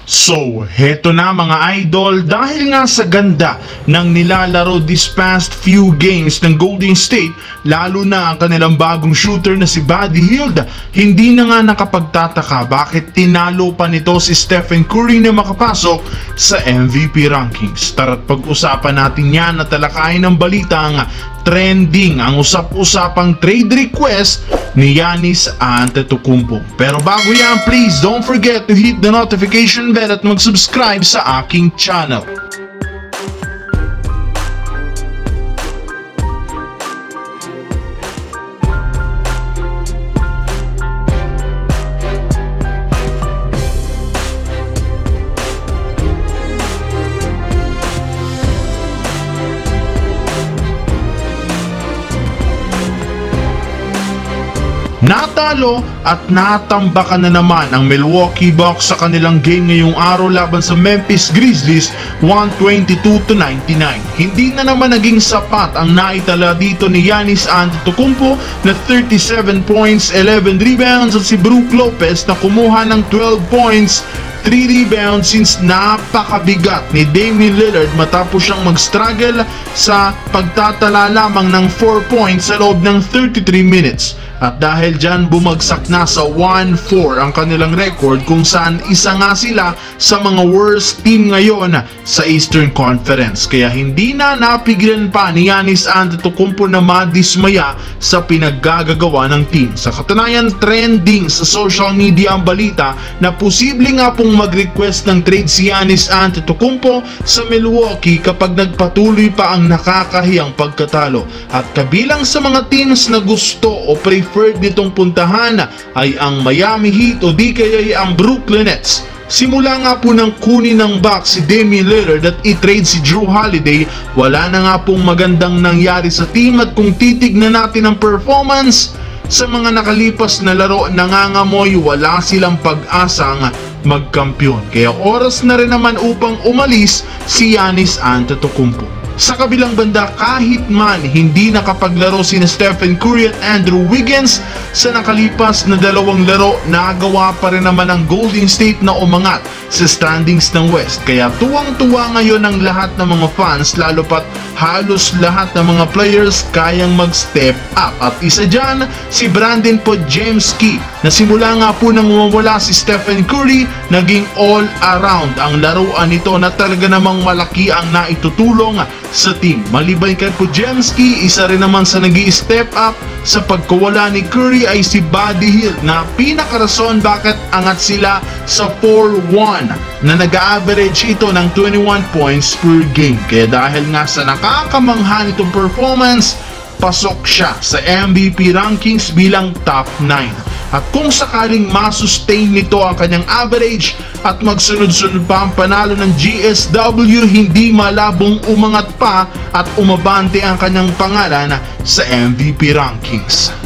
So, heto na mga idol, dahil nga sa ganda ng nilalaro this past few games ng Golden State, lalo na ang kanilang bagong shooter na si Buddy Hield, hindi na nga nakapagtataka bakit tinalo pa nito si Stephen Curry na makapasok sa MVP rankings. Tara't pag-usapan natin yan at talakayin ng balitang trending ang usap-usapang trade request ni Giannis Antetokounmpo. Pero bago yan, please don't forget to hit the notification bell at mag-subscribe sa aking channel. Natalo at natambakan na naman ang Milwaukee Bucks sa kanilang game ngayong araw laban sa Memphis Grizzlies 122-99. Hindi na naman naging sapat ang naitala dito ni Giannis Antetokounmpo na 37 points, 11 rebounds at si Brook Lopez na kumuha ng 12 points, 3 rebounds since napakabigat ni Damian Lillard matapos siyang mag-struggle sa pagtatala lamang ng 4 points sa loob ng 33 minutes. At dahil dyan bumagsak na sa 1-4 ang kanilang record kung saan isa nga sila sa mga worst team ngayon sa Eastern Conference. Kaya hindi na napigilan pa ni Giannis Antetokounmpo na madismaya sa pinaggagawa ng team. Sa katunayan, trending sa social media ang balita na posible nga pong mag-request ng trade si Giannis Antetokounmpo sa Milwaukee kapag nagpatuloy pa ang nakakahiyang pagkatalo. At kabilang sa mga teams na gusto o preferred nitong puntahan ay ang Miami Heat o di kaya ang Brooklyn Nets. Simula nga po nang kunin ng Bucks si Damian Lillard at i-trade si Jrue Holiday, wala na nga pong magandang nangyari sa team at kung titignan natin ang performance sa mga nakalipas na laro, nangangamoy wala silang pag-asang magkampiyon. Kaya oras na rin naman upang umalis si Giannis Antetokounmpo. Sa kabilang banda, kahit man hindi nakapaglaro sina Stephen Curry at Andrew Wiggins sa nakalipas na dalawang laro, nagawa pa rin naman ang Golden State na umangat sa standings ng West. Kaya tuwang-tuwa ngayon ang lahat ng mga fans, lalo pat halos lahat ng mga players kayang mag-step up. At isa dyan, si Brandon Podziemski na simula nga po nang mawala si Stephen Curry, naging all-around ang laruan nito na talaga namang malaki ang naitutulong sa team. Maliban kay Podziemski, isa rin naman sa nag-i-step up sa pagkawala ni Curry ay si Buddy Hield na pinakarason bakit angat sila sa 4-1 na nag-average ito ng 21 points per game. Kaya dahil nga sa nakakamangha nitong performance, pasok siya sa MVP rankings bilang top 9. At kung sakaling masustain nito ang kanyang average at magsunod-sunod pa ang panalo ng GSW, hindi malabong umangat pa at umabante ang kanyang pangalan sa MVP rankings.